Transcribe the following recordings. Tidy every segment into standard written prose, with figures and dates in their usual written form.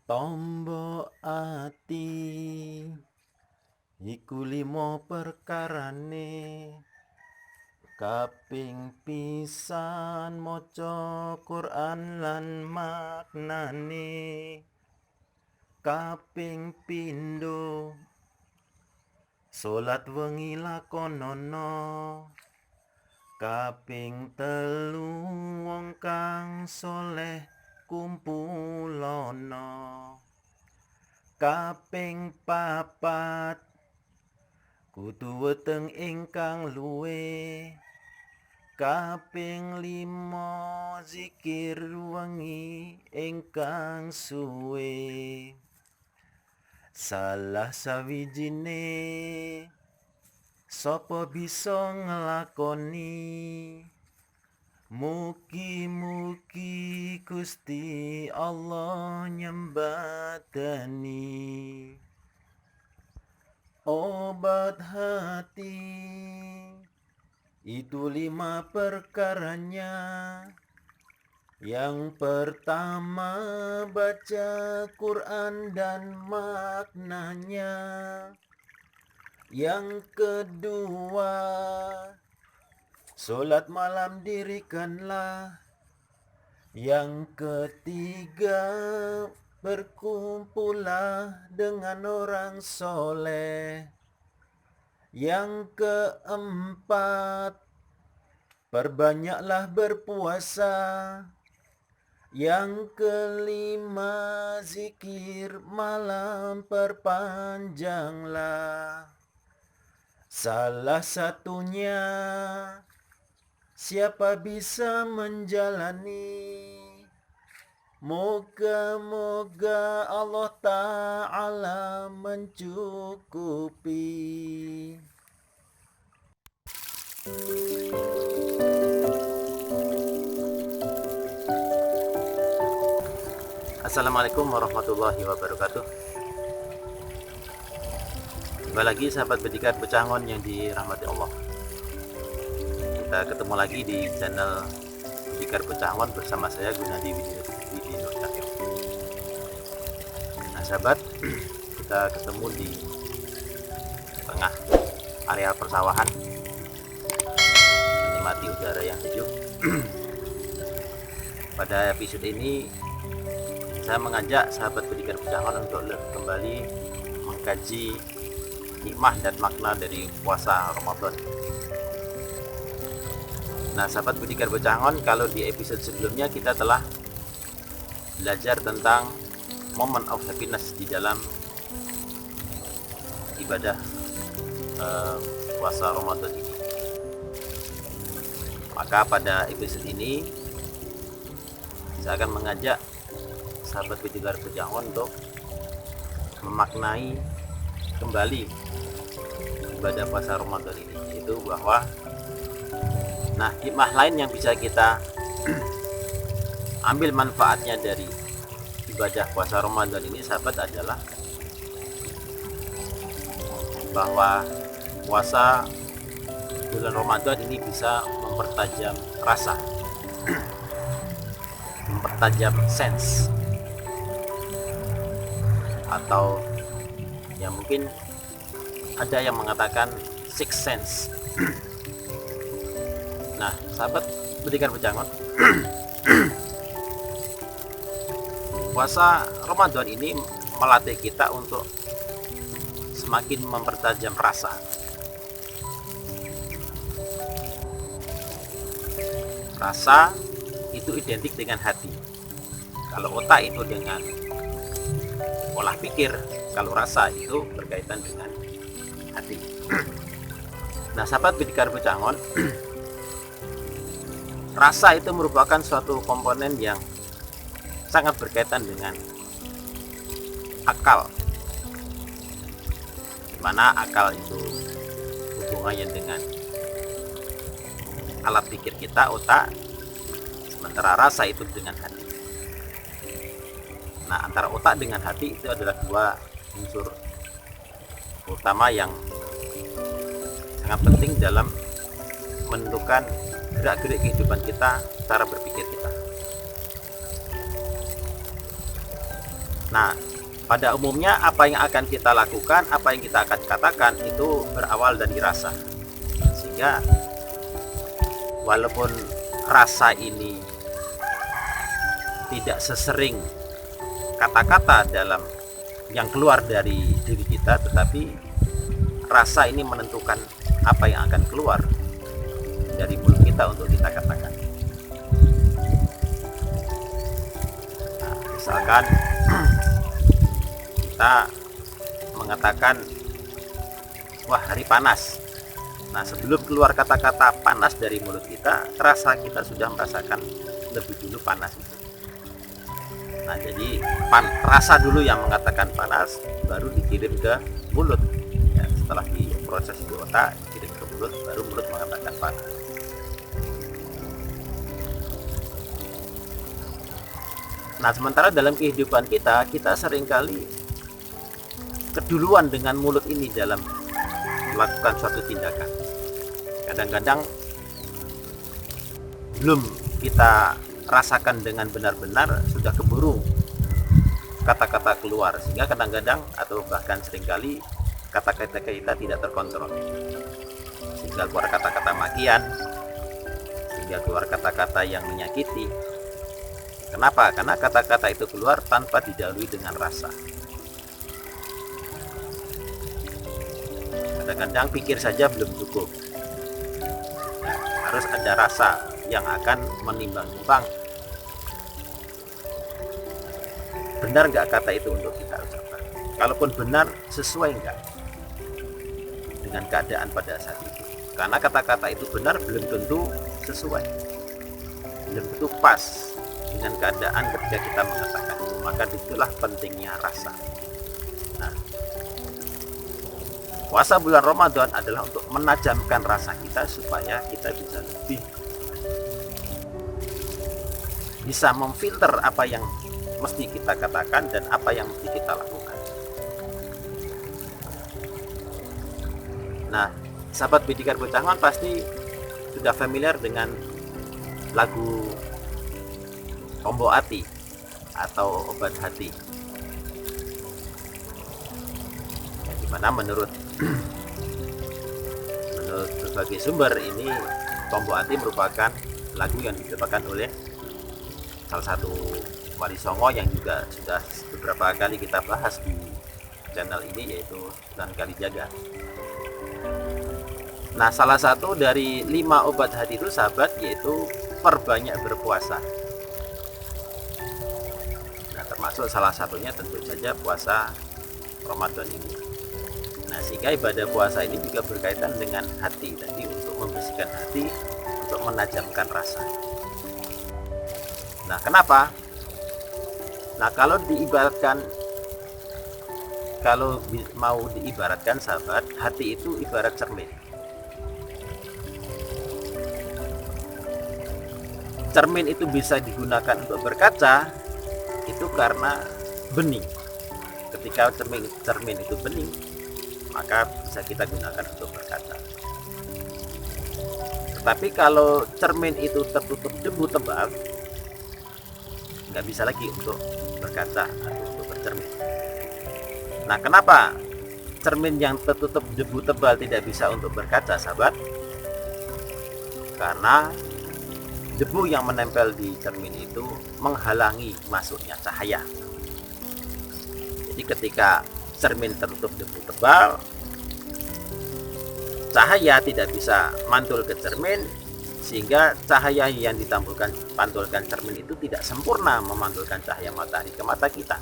Tombo ati iku limo perkarane, kaping pisan maca Quran lan maknane, kaping pindho salat wengi lakonono, kaping telu wong kang soleh kumpulono, kaping papat kudu weteng ingkang luwe, kaping limo zikir wengi ingkang suwe. Salah sawijine sapa bisa nglakoni, mugi-mugi Gusti Allah nyembadani. Obat hati itu 5 perkaranya. Yang pertama, baca Quran dan maknanya. Yang kedua, solat malam dirikanlah. Yang ketiga, berkumpullah dengan orang soleh. Yang keempat, perbanyaklah berpuasa. Yang kelima, zikir malam perpanjanglah. Salah satunya, siapa bisa menjalani? Moga-moga Allah Ta'ala mencukupi. Assalamualaikum warahmatullahi wabarakatuh. Jumpa lagi sahabat Bedikan Pecangon yang dirahmati Allah. Kita ketemu lagi di channel Bedikan Pecangon bersama saya Gunadi Widi Nur Cahyo. Nah sahabat, kita ketemu di tengah area persawahan, menikmati udara yang sejuk. Pada episode ini saya mengajak sahabat Bedikan Pecangon untuk kembali mengkaji hikmah dan makna dari puasa Ramadan. Nah sahabat Bedikan Pecangon, kalau di episode sebelumnya kita telah belajar tentang moment of happiness di dalam ibadah puasa Ramadan ini. Maka pada episode ini saya akan mengajak sahabat Bedikan Pecangon untuk memaknai kembali ibadah puasa Ramadan ini, yaitu bahwa hikmah lain yang bisa kita ambil manfaatnya dari ibadah puasa Ramadan ini sahabat adalah bahwa puasa bulan Ramadan ini bisa mempertajam rasa, mempertajam sense, atau ya mungkin ada yang mengatakan sixth sense. Nah sahabat Bedikan Pecangon, puasa Ramadan ini melatih kita untuk semakin mempertajam rasa. Rasa itu identik dengan hati. Kalau otak itu dengan pola pikir, kalau rasa itu berkaitan dengan hati. Nah sahabat Bedikan Pecangon, rasa itu merupakan suatu komponen yang sangat berkaitan dengan akal, di mana akal itu hubungannya dengan alat pikir kita, otak, sementara rasa itu dengan hati. Nah, antara otak dengan hati itu adalah dua unsur utama yang sangat penting dalam menentukan gerak-gerik kehidupan kita, cara berpikir kita. Nah, pada umumnya apa yang akan kita lakukan, apa yang kita akan katakan itu berawal dari rasa. Sehingga walaupun rasa ini tidak sesering kata-kata dalam yang keluar dari diri kita, tetapi rasa ini menentukan apa yang akan keluar dari mulut kita untuk kita katakan. Nah, misalkan kita mengatakan, wah hari panas. Nah, sebelum keluar kata-kata panas dari mulut kita, rasa kita sudah merasakan lebih dulu panas itu. Nah, jadi rasa dulu yang mengatakan panas, baru dikirim ke mulut. Ya, setelah diproses di otak, dikirim ke mulut, baru mulut mengatakan panas. Nah, sementara dalam kehidupan kita seringkali keduluan dengan mulut ini dalam melakukan suatu tindakan. Kadang-kadang belum kita rasakan dengan benar-benar sudah keburu kata-kata keluar, sehingga kadang-kadang atau bahkan seringkali kata-kata kita tidak terkontrol, sehingga keluar kata-kata makian, sehingga keluar kata-kata yang menyakiti. Kenapa? Karena kata-kata itu keluar tanpa didahului dengan rasa. Kadang-kadang pikir saja belum cukup, harus ada rasa yang akan menimbang-nimbang benar nggak kata itu untuk kita ucapkan. Kalaupun benar, sesuai nggak dengan keadaan pada saat itu. Karena kata-kata itu benar belum tentu sesuai, belum tentu pas dengan keadaan ketika kita mengatakan itu. Maka itulah pentingnya rasa. Nah, puasa bulan Ramadan adalah untuk menajamkan rasa kita supaya kita bisa memfilter apa yang mesti kita katakan dan apa yang mesti kita lakukan. Nah, sahabat Bidikan Bocangon pasti sudah familiar dengan lagu Tombo Ati atau Obat Hati, yang dimana menurut berbagai sumber ini Tombo Ati merupakan lagu yang diciptakan oleh salah satu wali songo yang juga sudah beberapa kali kita bahas di channel ini, yaitu Sunan Kalijaga. Nah, salah satu dari 5 obat hati itu sahabat, yaitu perbanyak berpuasa. Nah, termasuk salah satunya tentu saja puasa Ramadan ini. Nah, sehingga ibadah puasa ini juga berkaitan dengan hati tadi, untuk membersihkan hati, untuk menajamkan rasa. Nah, kenapa? Nah, kalau mau diibaratkan sahabat, hati itu ibarat cermin. Cermin itu bisa digunakan untuk berkaca itu karena bening. Ketika cermin itu bening, maka bisa kita gunakan untuk berkaca. Tetapi kalau cermin itu tertutup debu tebal, nggak bisa lagi untuk berkaca atau untuk bercermin. Nah, kenapa cermin yang tertutup debu tebal tidak bisa untuk berkaca, sahabat? Karena debu yang menempel di cermin itu menghalangi masuknya cahaya. Jadi ketika cermin tertutup debu tebal, cahaya tidak bisa mantul ke cermin, sehingga cahaya yang pantulkan cermin itu tidak sempurna memantulkan cahaya matahari ke mata kita.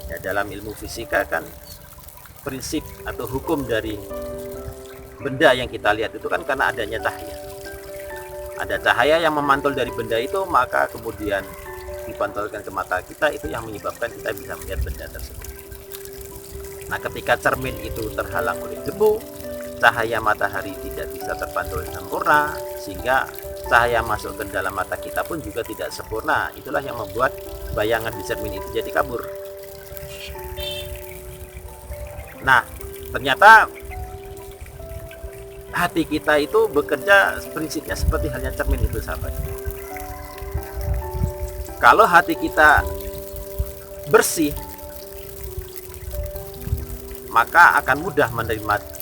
Ya, dalam ilmu fisika kan prinsip atau hukum dari benda yang kita lihat itu kan karena adanya cahaya. Ada cahaya yang memantul dari benda itu, maka kemudian dipantulkan ke mata kita, itu yang menyebabkan kita bisa melihat benda tersebut. Nah, ketika cermin itu terhalang oleh debu, cahaya matahari tidak bisa terpantul sempurna, sehingga cahaya masuk ke dalam mata kita pun juga tidak sempurna. Itulah yang membuat bayangan di cermin itu jadi kabur. Nah, ternyata hati kita itu bekerja prinsipnya seperti halnya cermin itu, sahabat. Kalau hati kita bersih, maka akan mudah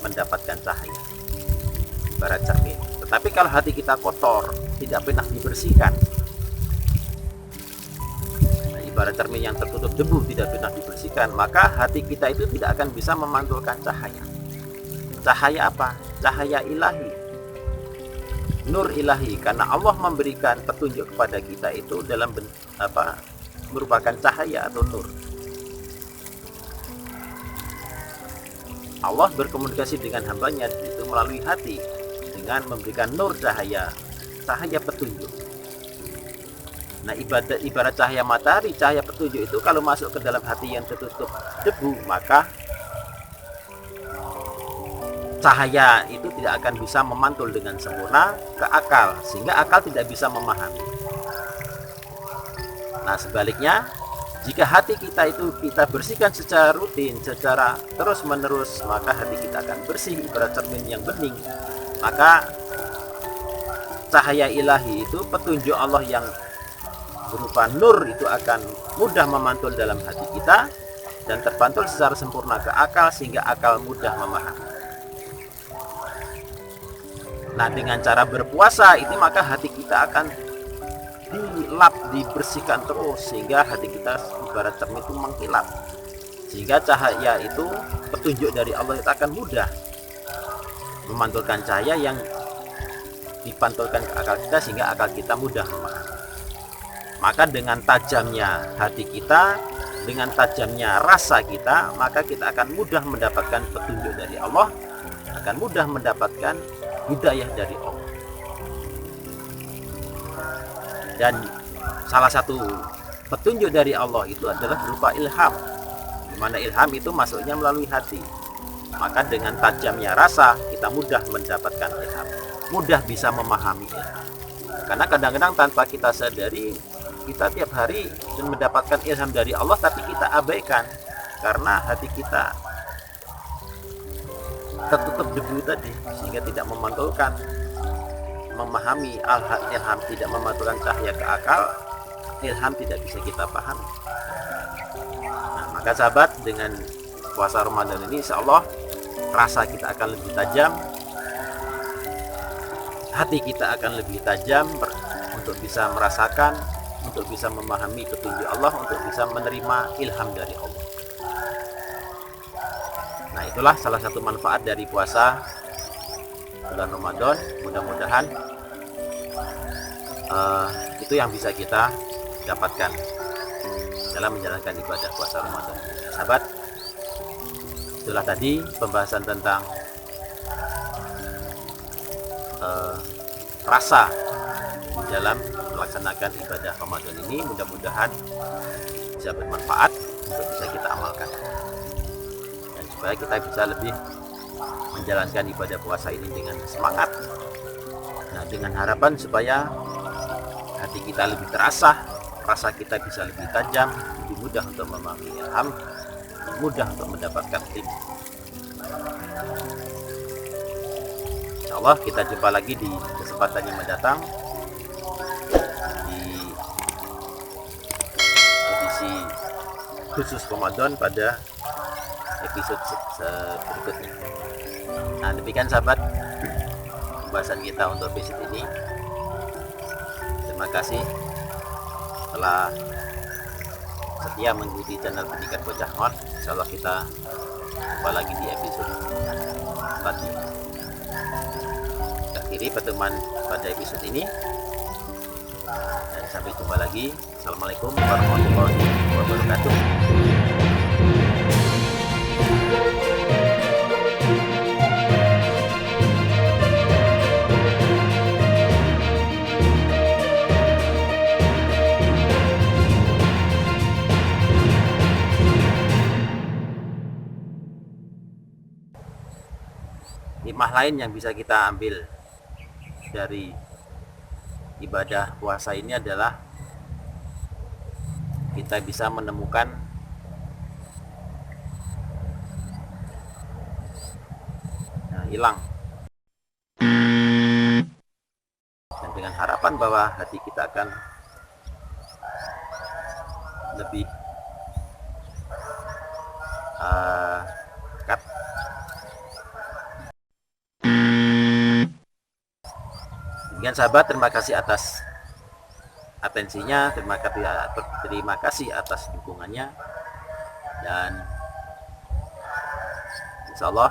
mendapatkan cahaya, ibarat cermin. Tetapi kalau hati kita kotor, tidak pernah dibersihkan, ibarat cermin yang tertutup debu, tidak pernah dibersihkan, maka hati kita itu tidak akan bisa memantulkan cahaya. Cahaya apa? Cahaya ilahi, nur ilahi, karena Allah memberikan petunjuk kepada kita itu dalam merupakan cahaya atau nur. Allah berkomunikasi dengan hambanya itu melalui hati dengan memberikan nur, cahaya petunjuk. Nah, ibarat cahaya matahari, cahaya petunjuk itu kalau masuk ke dalam hati yang tertutup debu, maka cahaya itu tidak akan bisa memantul dengan sempurna ke akal, sehingga akal tidak bisa memahami. Nah, sebaliknya, jika hati kita itu kita bersihkan secara rutin, secara terus menerus, maka hati kita akan bersih ibarat cermin yang bening. Maka cahaya ilahi itu, petunjuk Allah yang berupa nur itu akan mudah memantul dalam hati kita dan terpantul secara sempurna ke akal, sehingga akal mudah memahami. Nah, dengan cara berpuasa itu, maka hati kita akan dilap, dibersihkan terus, sehingga hati kita ibarat cermin itu mengkilap, sehingga cahaya itu, petunjuk dari Allah itu akan mudah memantulkan cahaya yang dipantulkan ke akal kita, sehingga akal kita mudah memahami. Maka dengan tajamnya hati kita, dengan tajamnya rasa kita, maka kita akan mudah mendapatkan petunjuk dari Allah, akan mudah mendapatkan hidayah dari Allah. Dan salah satu petunjuk dari Allah itu adalah berupa ilham, di mana ilham itu masuknya melalui hati. Maka dengan tajamnya rasa kita mudah mendapatkan ilham, mudah bisa memahami ilham. Karena kadang-kadang tanpa kita sadari, kita tiap hari mendapatkan ilham dari Allah, tapi kita abaikan karena hati kita tertutup debu tadi, sehingga tidak memantulkan, memahami ilham, tidak memantulkan cahaya ke akal, ilham tidak bisa kita pahami. Nah, maka sahabat, dengan puasa Ramadan ini insya Allah rasa kita akan lebih tajam, hati kita akan lebih tajam untuk bisa merasakan, untuk bisa memahami petunjuk Allah, untuk bisa menerima ilham dari Allah. Nah, itulah salah satu manfaat dari puasa bulan Ramadan. Mudah-mudahan itu yang bisa kita dapatkan dalam menjalankan ibadah puasa Ramadan. Sahabat, itulah tadi pembahasan tentang rasa dalam melaksanakan ibadah Ramadan ini. Mudah-mudahan bisa bermanfaat untuk bisa kita amalkan, dan supaya kita bisa lebih menjalankan ibadah puasa ini dengan semangat. Nah, dengan harapan supaya hati kita lebih terasah, rasa kita bisa lebih tajam, lebih mudah untuk memahami ilham, mudah untuk mendapatkan ilmu. Insya Allah kita jumpa lagi di kesempatan yang mendatang di edisi khusus Ramadan pada episode berikutnya. Nah, demikian sahabat pembahasan kita untuk episode ini. Terima kasih telah setia mengikuti channel Pendidikan Bocah Mod. Insyaallah kita jumpa lagi di episode selanjutnya. Akhiri pertemuan pada episode ini, dan sampai jumpa lagi. Assalamualaikum warahmatullahi wabarakatuh. hikmah lain yang bisa kita ambil dari ibadah puasa ini adalah kita bisa menemukan hilang, dan dengan harapan bahwa hati kita akan lebih dekat. Demikian sahabat, terima kasih atas atensinya, terima kasih atas dukungannya, dan insya Allah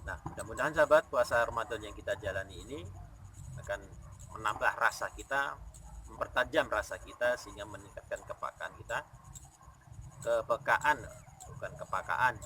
nah, mudah-mudahan sahabat, puasa Ramadan yang kita jalani ini akan menambah rasa kita, mempertajam rasa kita, sehingga meningkatkan kepekaan kita, bukan kepakaan,